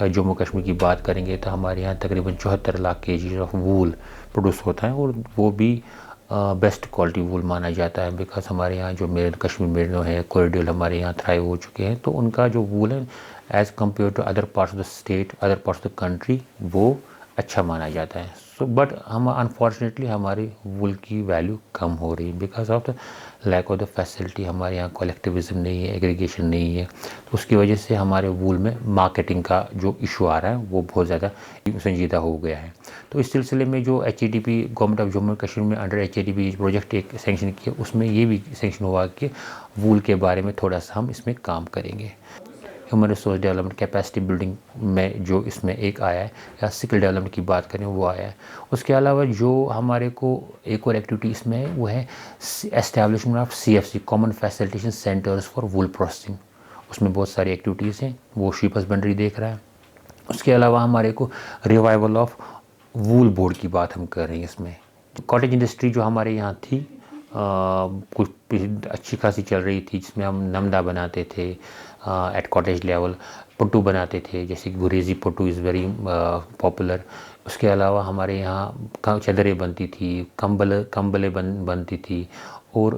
या जम्मू कश्मीर की बात करेंगे तो हमारे यहाँ तकरीबन 74 lakh KG of wool produce होता है, और वो भी बेस्ट क्वालिटी वूल माना जाता है। बिकॉज हमारे यहाँ जो मेरे कश्मीर मेरिनो है, कोरिडोल हमारे यहाँ थ्राइव हो चुके हैं, तो उनका जो वूल है as compare to other parts of the state, other parts of the country, वो अच्छा माना जाता है। सो बट हम अनफॉर्चुनेटली हमारी वूल की वैल्यू कम हो रही है because of the lack of the facility. हमारे यहाँ कलेक्टिविज्म नहीं है, एग्रीगेशन नहीं है, तो उसकी वजह से हमारे वूल में मार्केटिंग का जो इशू आ रहा है वो बहुत ज़्यादा संजीदा हो गया है। तो इस सिलसिले में जो HADP government of Jammu Kashmir में अंडर HADP प्रोजेक्ट एक सेंक्शन किया, उसमें ये भी सेंक्शन हुआ कि वूल के बारे में थोड़ा सा हम इसमें काम करेंगे। Human resource development capacity building में जो इसमें एक आया है, या स्किल डेवलपमेंट की बात करें वो आया है। उसके अलावा जो हमारे को एक और एक्टिविटी इसमें है वो है establishment of CFC common facilitation centres for wool processing. उसमें बहुत सारी एक्टिविटीज़ हैं, वो शीप हस्बेंड्री देख रहा है। उसके अलावा हमारे को रिवाइवल ऑफ वूल बोर्ड की बात हम कर रहे हैं इसमें। कॉटेज इंडस्ट्री जो हमारे यहाँ थी कुछ अच्छी खासी चल रही थी, जिसमें हम नमदा बनाते थे एट कॉटेज लेवल, पट्टू बनाते थे, जैसे कि गुरेजी पट्टू इज़ वेरी पॉपुलर। उसके अलावा हमारे यहाँ चादरें बनती थी, कंबलें बनती थी, और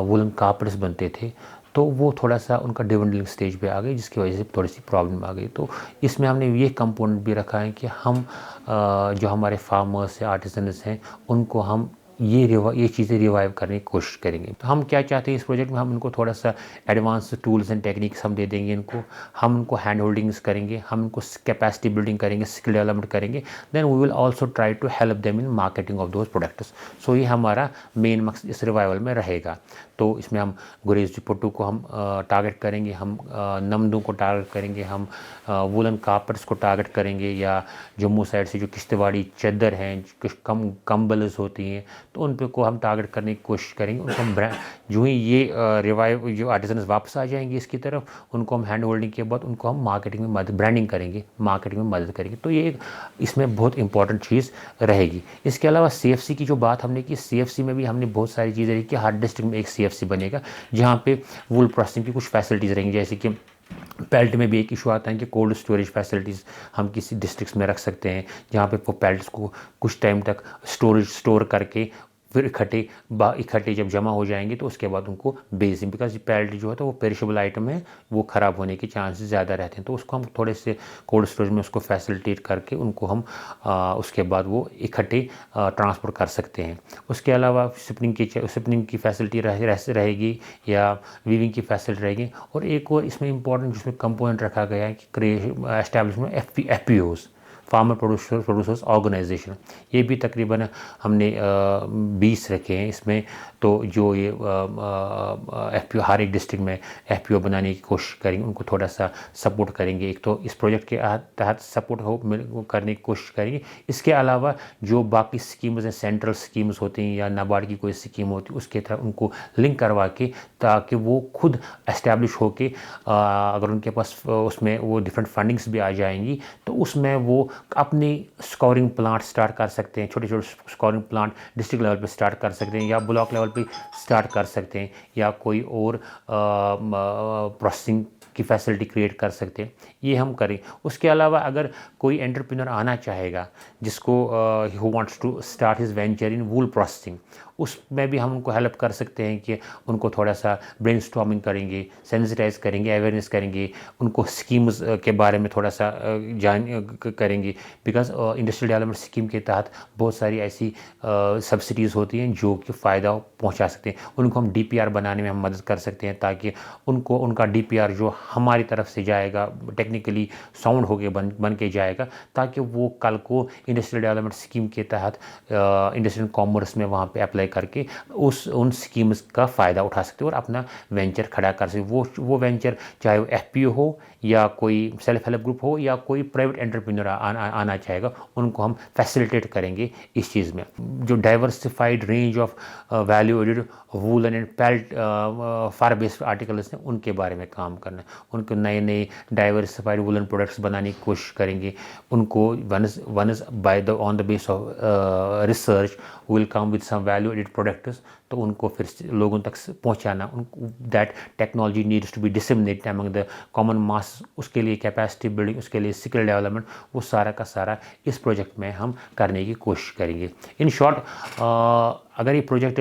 वुलन कार्पेट्स बनते थे। तो वो थोड़ा सा उनका डिवेंडलिंग स्टेज पे आ गई, जिसकी वजह से थोड़ी सी प्रॉब्लम आ गई। तो इसमें हमने ये कंपोनेंट भी रखा है कि हम जो हमारे फार्मर्स हैं, आर्टिसंस हैं, उनको हम ये चीज़ें रिवाइव करने की कोशिश करेंगे। तो हम क्या चाहते हैं इस प्रोजेक्ट में, हम इनको थोड़ा सा एडवांस टूल्स एंड टेक्निक्स हम दे देंगे इनको, हम उनको हैंड होल्डिंग्स करेंगे, हम इनको कैपेसिटी बिल्डिंग करेंगे, स्किल डेवलपमेंट करेंगे। Then we will also try to help them in marketing of those products. So ये हमारा मेन मकसद इस रिवाइवल में रहेगा। तो इसमें हम गुरेज पट्टू को हम टारगेट करेंगे, हम नमदों को टारगेट करेंगे, हम वुलन कार्पेट्स को टारगेट करेंगे, या जम्मू साइड से जो किश्तवाड़ी चादर हैं, कुछ कंबल्स होती हैं, तो उन पे को हम टारगेट करने की कोशिश करेंगे। उनको हम जो ही ये रिवाइव जो आर्टिसंस वापस आ जाएंगे इसकी तरफ, उनको हम हैंड होल्डिंग के बाद उनको हम मार्केटिंग में मदद, ब्रांडिंग करेंगे, मार्केटिंग में मदद करेंगे। तो ये एक इसमें बहुत इंपॉर्टेंट चीज़ रहेगी। इसके अलावा CFC की जो बात हमने की, CFC में भी हमने बहुत सारी चीज़ें रखी। हर डिस्ट्रिक्ट में एक CFC बनेगा जहाँ पे वूल प्रोसेसिंग की कुछ फैसिलिटीज़ रहेंगी, जैसे कि पेल्ट में भी एक इशू आता है कि कोल्ड स्टोरेज फैसिलिटीज़ हम किसी डिस्ट्रिक्ट्स में रख सकते हैं, जहाँ पे वो पेल्ट्स को कुछ टाइम तक स्टोर करके फिर इकट्ठे जब जमा हो जाएंगे तो उसके बाद उनको बेच दें। बिकॉज पेल्ट जो है तो वो पेरिशेबल आइटम है, वो ख़राब होने के चांसेस ज़्यादा रहते हैं। तो उसको हम थोड़े से कोल्ड स्टोरेज में उसको फैसिलिटेट करके उनको हम उसके बाद वो इकट्ठे ट्रांसपोर्ट कर सकते हैं। उसके अलावा शिपनिंग की फैसिलिटी रहेगी, या वीविंग की फैसिलिटी रहेगी। और एक और इसमें इंपॉर्टेंट जिसमें कंपोनेंट रखा गया है कि establishment FPOs, farmer producers organisation. ये भी तकरीबन हमने 20 रखे हैं इसमें। तो जो ये FPO हर एक डिस्ट्रिक्ट में FPO बनाने की कोशिश करेंगे, उनको थोड़ा सा सपोर्ट करेंगे। एक तो इस प्रोजेक्ट के तहत सपोर्ट करने की कोशिश करेंगे। इसके अलावा जो बाकी स्कीम्स हैं, सेंट्रल स्कीम्स होती हैं या नाबार्ड की कोई स्कीम होती है, उसके तरफ उनको लिंक करवा के, ताकि वो खुद एस्टैब्लिश होके अगर उनके पास उसमें वो डिफरेंट फंडिंग्स भी आ जाएंगी, तो उसमें वो अपनी स्कोरिंग प्लांट स्टार्ट कर सकते हैं। छोटे छोटे स्कोरिंग प्लांट डिस्ट्रिक्ट लेवल पे स्टार्ट कर सकते हैं, या ब्लॉक लेवल पे स्टार्ट कर सकते हैं, या कोई और प्रोसेसिंग की फैसिलिटी क्रिएट कर सकते हैं। ये हम करें। उसके अलावा अगर कोई एंटरप्रेन्योर आना चाहेगा जिसको who wants to start his venture in wool processing, उसमें भी हम उनको हेल्प कर सकते हैं कि उनको थोड़ा सा ब्रेनस्टॉर्मिंग करेंगे, सेंसिटाइज करेंगे, अवेयरनेस करेंगे, उनको स्कीम्स के बारे में थोड़ा सा करेंगे। बिकॉज इंडस्ट्रियल डेवलपमेंट स्कीम के तहत बहुत सारी ऐसी सब्सिडीज़ होती हैं जो कि फ़ायदा पहुंचा सकते हैं। उनको हम DPR बनाने में हम मदद कर सकते हैं, ताकि उनको उनका DPR जो हमारी तरफ से जाएगा, टेक्निकली साउंड होके बन के जाएगा, ताकि वो कल को इंडस्ट्रियल डेवलपमेंट स्कीम के तहत इंडस्ट्रियल कॉमर्स में वहाँ पे अप्लाई करके उन स्कीम्स का फ़ायदा उठा सकते हो और अपना वेंचर खड़ा कर सकते। वो वेंचर चाहे वो FPO हो, या कोई सेल्फ हेल्प ग्रुप हो, या कोई प्राइवेट एंटरप्रेन्योर आना चाहेगा, उनको हम फैसिलिटेट करेंगे इस चीज़ में। जो diversified range of value added woollen and pelt fur based articles हैं, उनके बारे में काम करना है। उनको नए नए डाइवर्सिफाइड वूलन प्रोडक्ट्स बनाने की कोशिश करेंगे। उनको one is by the on the base of research will come with some value added products, तो उनको फिर लोगों तक पहुंचाना, उनको that technology needs to be disseminated among the common mass, उसके लिए कैपेसिटी बिल्डिंग, उसके लिए स्किल डेवलपमेंट, वो सारा का सारा इस प्रोजेक्ट में हम करने की कोशिश करेंगे। इन शॉर्ट, अगर ये प्रोजेक्ट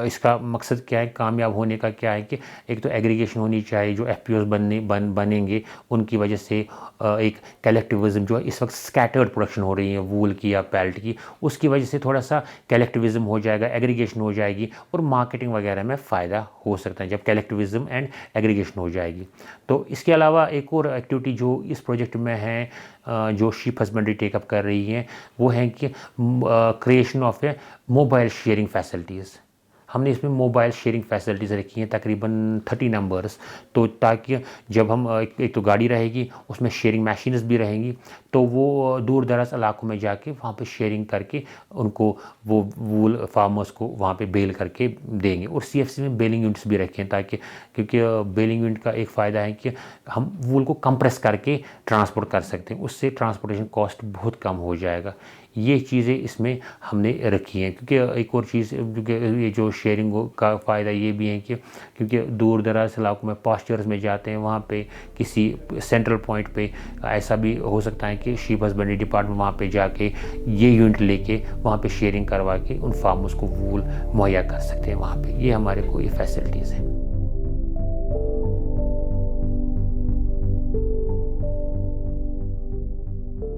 इसका मकसद क्या है, कामयाब होने का क्या है कि एक तो एग्रीगेशन होनी चाहिए, जो एफपीओज बनेंगे उनकी वजह से एक कलेक्टिविज्म जो है इस वक्त स्कैटर्ड प्रोडक्शन हो रही है वूल की या पेल्ट की, उसकी वजह से थोड़ा सा कलेक्टिविज्म हो जाएगा, एग्रीगेशन हो जाएगी और मार्केटिंग वगैरह में फ़ायदा हो सकता है जब कलेक्टिविज्म एंड एग्रीगेशन हो जाएगी। तो इसके अलावा एक और एक्टिविटी जो इस प्रोजेक्ट में है, जो शीप हस्बेंड्री टेकअप कर रही है, वो है कि creation of A mobile sharing facilities. हमने इसमें मोबाइल शेयरिंग फैसिलिटीज़ रखी हैं तकरीबन 30 नंबर्स, तो ताकि जब हम एक तो गाड़ी रहेगी, उसमें शेयरिंग मशीन्स भी रहेंगी, तो वो दूर दराज इलाकों में जाके वहाँ पे शेयरिंग करके उनको वो वूल फार्मर्स को वहाँ पे बेल करके देंगे। और सीएफसी में बेलिंग यूनिट्स भी रखे हैं, ताकि क्योंकि बेलिंग यूनिट का एक फ़ायदा है कि हम वूल को कंप्रेस करके ट्रांसपोर्ट कर सकते हैं, उससे ट्रांसपोर्टेशन कॉस्ट बहुत कम हो जाएगा। ये चीज़ें इसमें हमने रखी हैं, क्योंकि एक और चीज़, क्योंकि ये जो शेयरिंग का फ़ायदा ये भी है कि क्योंकि दूर दराज इलाकों में पास्चर्स में जाते हैं, वहाँ पे किसी सेंट्रल पॉइंट पे ऐसा भी हो सकता है कि शीप हस्बेंड्री डिपार्टमेंट वहाँ पे जाके ये यूनिट लेके वहाँ पे शेयरिंग करवा के उन फार्मर्स को वूल मुहैया कर सकते हैं वहाँ पे। ये हमारे को ये फैसिलिटीज़ हैं।